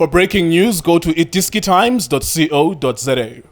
For breaking news, go to iDiskiTimes.co.za.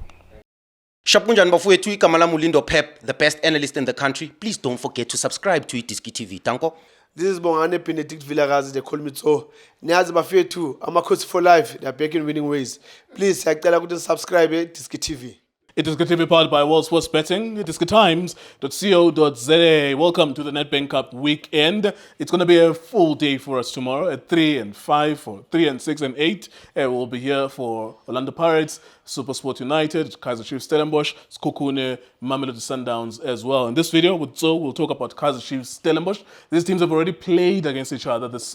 Shapunjan bafowethu igama lami uLindo Pep, the best analyst in the country. Please don't forget to subscribe to iDiskiTV. Tanko. This is Bongane Benedict Vilakazi, they call me Tso. Niyazi bafowethu, amacoach for life, they are back in winning ways. Please, siyacela ukuthi subscribe iDiskiTV. iDiskiTV powered by World Sports Betting, iDiskiTimes.co.za. Welcome to the Nedbank Cup weekend. It's going to be a full day for us tomorrow at 3 and 5, or 3 and 6 and 8. We'll be here for Orlando Pirates, SuperSport United, Kaizer Chiefs, Stellenbosch, Skokune, Mamelodi Sundowns as well. In this video, with Tso, we'll talk about Kaizer Chiefs, Stellenbosch. These teams have already played against each other this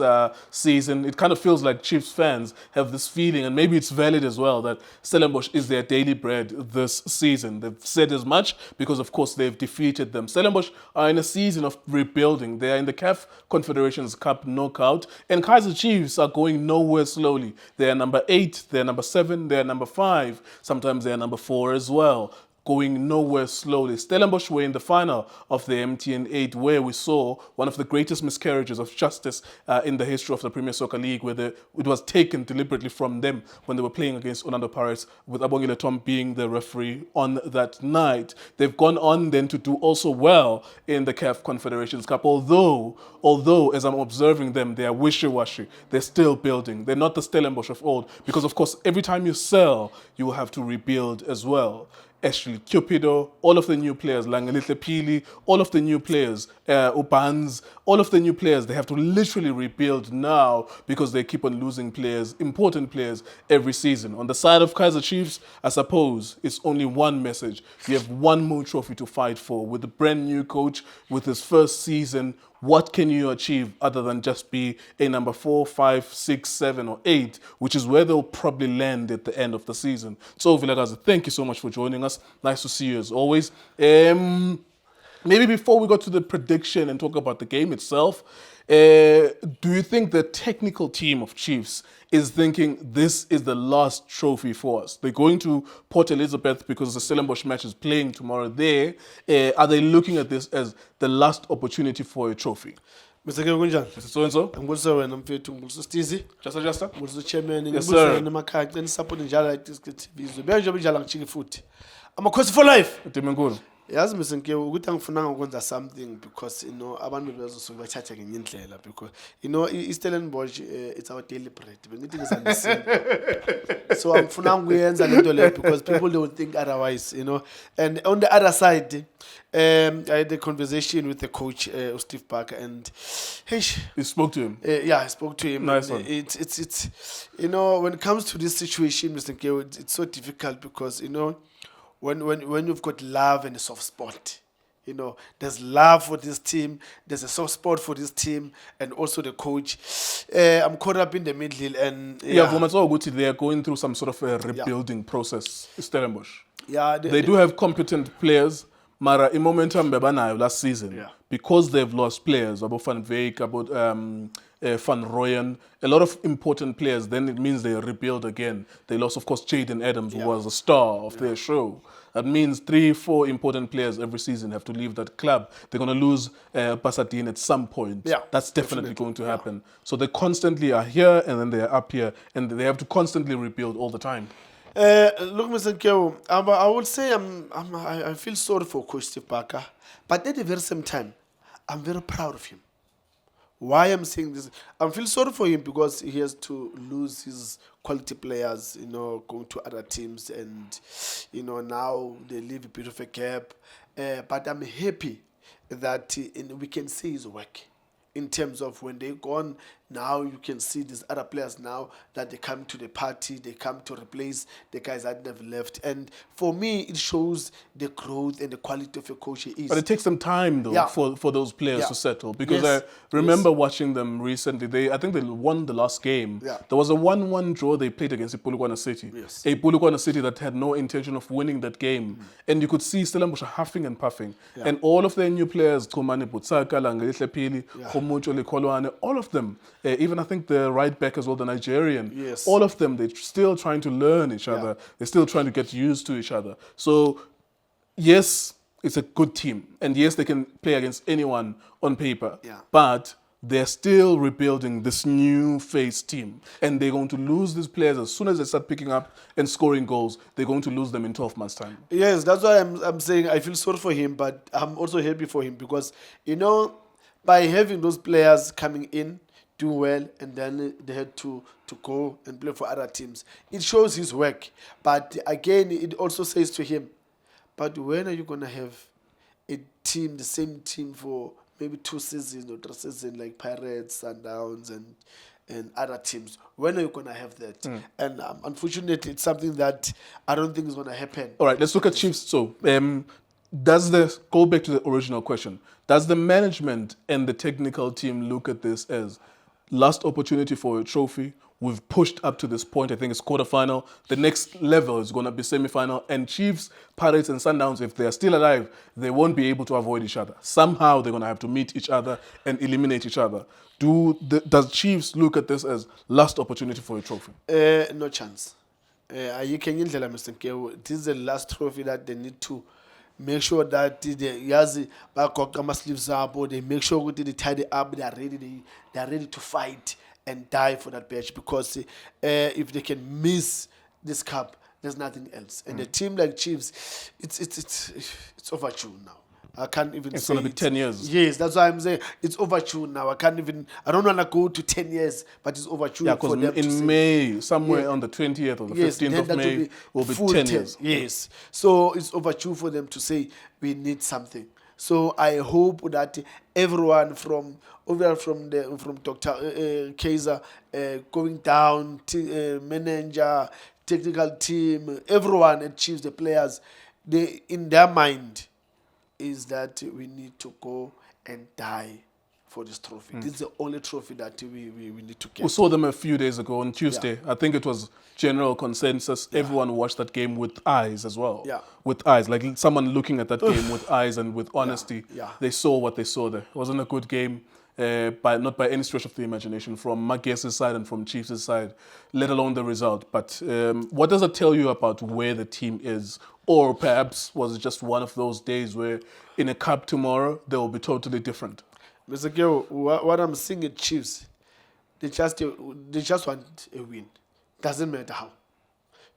season. It kind of feels like Chiefs fans have this feeling, and maybe it's valid as well, that Stellenbosch is their daily bread this season. They've said as much because, of course, they've defeated them. Stellenbosch are in a season of rebuilding. They are in the CAF Confederations Cup knockout, and Kaizer Chiefs are going nowhere slowly. They are number 8, they are number 7, they are number 5. Sometimes they are number 4 as well, going nowhere slowly. Stellenbosch were in the final of the MTN 8, where we saw one of the greatest miscarriages of justice in the history of the Premier Soccer League, where it was taken deliberately from them when they were playing against Orlando Pirates, with Abongile Tom being the referee on that night. They've gone on then to do also well in the CAF Confederations Cup, although as I'm observing them, they are wishy-washy. They're still building. They're not the Stellenbosch of old, because of course every time you sell, you will have to rebuild as well. Ashley Cupido, all of the new players, Langelihle Pili, all of the new players, Ubans, all of the new players, they have to literally rebuild now because they keep on losing players, important players, every season. On the side of Kaizer Chiefs, I suppose it's only one message. You have one more trophy to fight for. With a brand new coach, with his first season, what can you achieve other than just be a number 4, 5, 6, 7, or 8, which is where they'll probably land at the end of the season. Tso Vilakazi, thank you so much for joining us. Nice to see you as always. Maybe before we go to the prediction and talk about the game itself, do you think the technical team of Chiefs is thinking this is the last trophy for us? They're going to Port Elizabeth because the Stellenbosch match is playing tomorrow there. Are they looking at this as the last opportunity for a trophy? Mr. Kunjan. Mr. So-and-so? I'm going to I'm fit to Stizi. Just. I'm chairman. Yes, sir. I'm support iDiskiTV. I'm a coach for life. Yazi msenke ukuthi angifuna ukwenza something because abantu bezosuka bathatha ngenye indlela, because iStellenbosch it's our daily bread. Bengithi ngisandisimba. So angifuna ukuyenza lento leyo because people don't think otherwise, And on the other side, I had a conversation with the coach Steve Parker, and hey, you spoke to him? Yeah, I spoke to him. Nice one. It's when it comes to this situation, Mr. Nke, it's so difficult because when you've got love and a soft spot, there's love for this team, there's a soft spot for this team, and also the coach. I'm caught up in the middle, and they are going through some sort of a rebuilding process. Stellenbosch. Yeah, they do have competent players. Mara in momentum bebanayo last season, because they've lost players about Van Veek, about Van Rooyen, a lot of important players. Then it means they rebuild again. They lost, of course, Jaden Adams, who was the star of their show. That means 3-4 important players every season have to leave that club. They're going to lose Pasadena at some point. That's definitely going to happen. So they constantly are here and then they are up here, and they have to constantly rebuild all the time. Look, Mr. Nkeo, I would say I feel sorry for Coach Steve Parker, but at the very same time, I'm very proud of him. Why I'm saying this? I feel sorry for him because he has to lose his quality players, going to other teams, and now they leave a bit of a gap. But I'm happy that we can see his work. In terms of when they're gone, now you can see these other players now that they come to the party, they come to replace the guys that have left. And for me, it shows the growth and the quality of a coach he is. But it takes some time, though, for those players to settle. Because I remember watching them recently. I think they won the last game. There was a 1-1 draw they played against Polokwane City. A Polokwane City that had no intention of winning that game. And you could see Stellenbosch huffing and puffing. And all of their new players, Komane Butsaka, Langelihle Pili, all of them, even I think the right back as well, the Nigerian, all of them, they're still trying to learn each other. They're still trying to get used to each other. So, yes, it's a good team. And yes, they can play against anyone on paper. But they're still rebuilding this new phase team. And they're going to lose these players as soon as they start picking up and scoring goals. They're going to lose them in 12 months' time. Yes, that's why I'm saying I feel sorry for him, but I'm also happy for him because, by having those players coming in, do well, and then they had to go and play for other teams, it shows his work. But again, it also says to him, but when are you going to have a team, the same team for maybe 2 seasons or 3 seasons, like Pirates, Sundowns, and other teams? When are you going to have that? And unfortunately, it's something that I don't think is going to happen. All right, let's look at Chiefs. So, go back to the original question. Does the management and the technical team look at this as last opportunity for a trophy? We've pushed up to this point. I think it's quarterfinal. The next level is going to be semifinal. And Chiefs, Pirates, and Sundowns, if they're still alive, they won't be able to avoid each other. Somehow they're going to have to meet each other and eliminate each other. Does Chiefs look at this as last opportunity for a trophy? No chance. You can This is the last trophy that they need to make sure that they sleeves up, or they make sure that they tidy up. They are ready to fight and die for that badge, because if they can miss this cup, there's nothing else. And a team like Chiefs, it's overdue now. I can't even It's say going to be 10 years. Yes, that's why I'm saying it's overdue now. I don't want to go to 10 years, but it's overdue Yeah, for because them to say, in May, somewhere on the 20th or the 15th then of that May, will be full 10 years. Yes. So it's overdue for them to say we need something. So I hope that everyone from Dr. Kaizer going down, manager, technical team, everyone at Chiefs, the players, they in their mind is that we need to go and die for this trophy. This is the only trophy that we need to get. We saw them a few days ago on Tuesday. I think it was general consensus. Everyone watched that game with eyes as well. Yeah. With eyes, like someone looking at that game with eyes and with honesty. Yeah. They saw what they saw there. It wasn't a good game, not by any stretch of the imagination, from Maguire's side and from Chiefs' side, let alone the result. But what does it tell you about where the team is? Or perhaps was it just one of those days where in a cup tomorrow, they will be totally different? Mr. Geo, what I'm seeing at Chiefs, they just want a win. Doesn't matter how.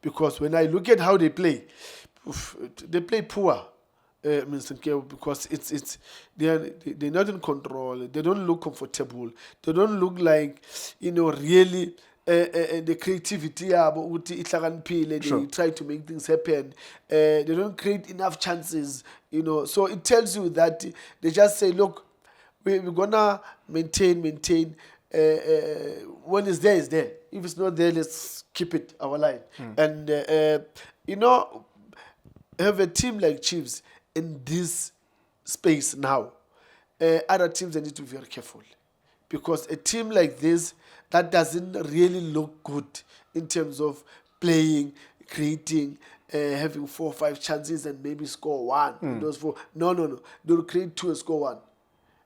Because when I look at how they play poor, Mr. Geo, because they're not in control. They don't look comfortable. They don't look like, really the creativity. They try to make things happen. They don't create enough chances. So it tells you that they just say, look, we're gonna maintain. When it's there, it's there. If it's not there, let's keep it our line. And have a team like Chiefs in this space now. Other teams, they need to be very careful, because a team like this that doesn't really look good in terms of playing, creating, having 4 or 5 chances and maybe score 1 in those 4. No. They'll create 2 and score 1.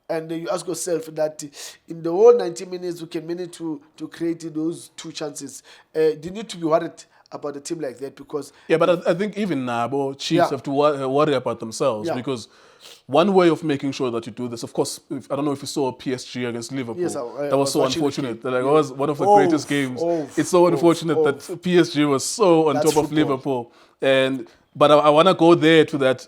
And you ask yourself that in the whole 90 minutes, you can manage to create those 2 chances. You need to be worried about a team like that, because... Yeah, but I think even Nabo, Chiefs have to worry about themselves, because one way of making sure that you do this, of course, I don't know if you saw PSG against Liverpool. Yes, that was so unfortunate. That it was one of the greatest games. It's so unfortunate that PSG was so on top of Liverpool. But I want to go there to that.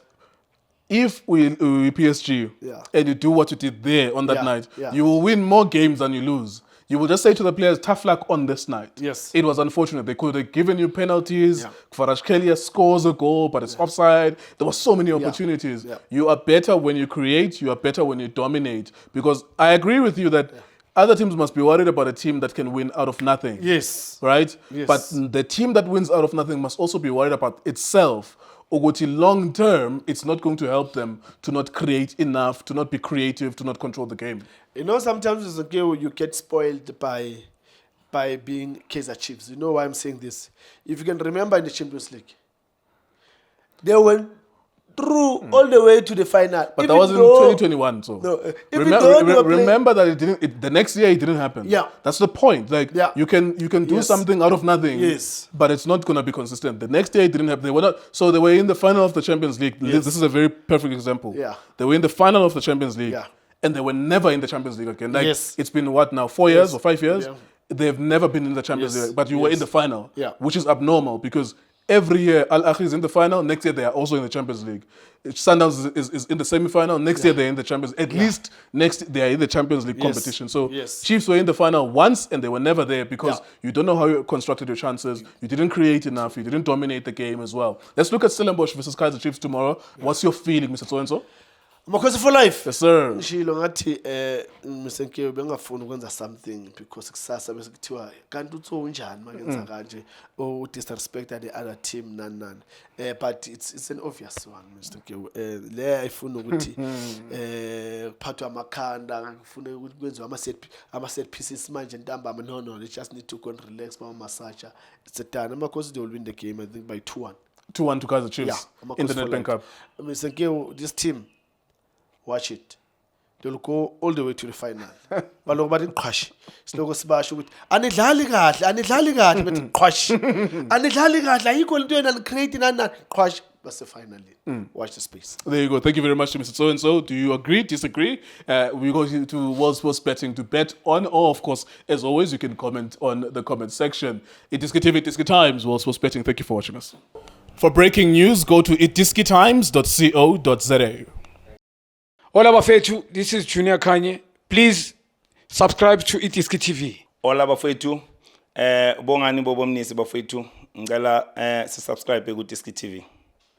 If we PSG and you do what you did there on that night, you will win more games than you lose. You will just say to the players, tough luck on this night. Yes. It was unfortunate. They could have given you penalties. Kvaratskhelia scores a goal, but it's offside. There were so many opportunities. You are better when you create. You are better when you dominate. Because I agree with you that other teams must be worried about a team that can win out of nothing. Yes. Right? Yes. But the team that wins out of nothing must also be worried about itself. Ogoti, long term, it's not going to help them to not create enough, to not be creative, to not control the game. Sometimes as a girl, you get spoiled by being Kaizer Chiefs. You know why I'm saying this? If you can remember in the Champions League, they went through all the way to the final. But that was in 2021, so no, remember that it didn't. The next year it didn't happen. Yeah, that's the point. Like you can do something out of nothing. Yes, but it's not gonna be consistent. The next year it didn't happen. They were not. So they were in the final of the Champions League. Yes. This is a very perfect example. Yeah, they were in the final of the Champions League. Yeah. and they were never in the Champions League again. Like, Yes. it's been what now, 4 years or 5 years? Yeah. They've never been in the Champions Yes. League, but you were in the final, Yeah. which is abnormal because every year Al Ahly is in the final. Next year they are also in the Champions League. Sundowns is in the semi-final. Next year they're in the Champions. At least next they are in the Champions League competition. So Yes. Chiefs were in the final once and they were never there because Yeah. you don't know how you constructed your chances. You didn't create enough. You didn't dominate the game as well. Let's look at Stellenbosch versus Kaizer Chiefs tomorrow. What's your feeling, Mr. So-and-so? Makhosi for life. Yes, sir. Ngishilo ngathi Mr. Nkewu bengafuna ukwenza something because kusasa bese kuthiwa kanti utho unjani makenza kanje or disrespect the other team nani. But it's an obvious one, Mr. Nkewu. Le ayifuna ukuthi kuphathwa amakhanda, kufuna ukuthi kwenziwe ama set pieces manje ntambama. No, they just need to go and relax by massage. It's a done. Makhosi they will win the game I think by 2-1. 2-1 to Kaizer Chiefs Yeah, in the Makhosi for Nedbank life. Cup. Mr. Nkewu, this team, watch it. They'll go all the way to the final. Baloko bathi qhashi. Siloko sibasho ukuthi anidlali kahle bethi qhashi. Anidlali kahle ayikho into yena create nani qhashi base finally. Watch the space. There you go. Thank you very much to Mr. So-and-so. Do you agree, disagree? We go to World Sports Betting to bet on, or of course, as always, you can comment on the comment section. iDiskiTV, iDiski Times, World Sports Betting. Thank you for watching us. For breaking news, go to iDiskiTimes.co.za. Hola bafethu, this is Junior Kanye. Please subscribe to iDiski TV. Hola bafethu, bongani bobomnisi bafethu, ngicela subscribe ku iDiski TV.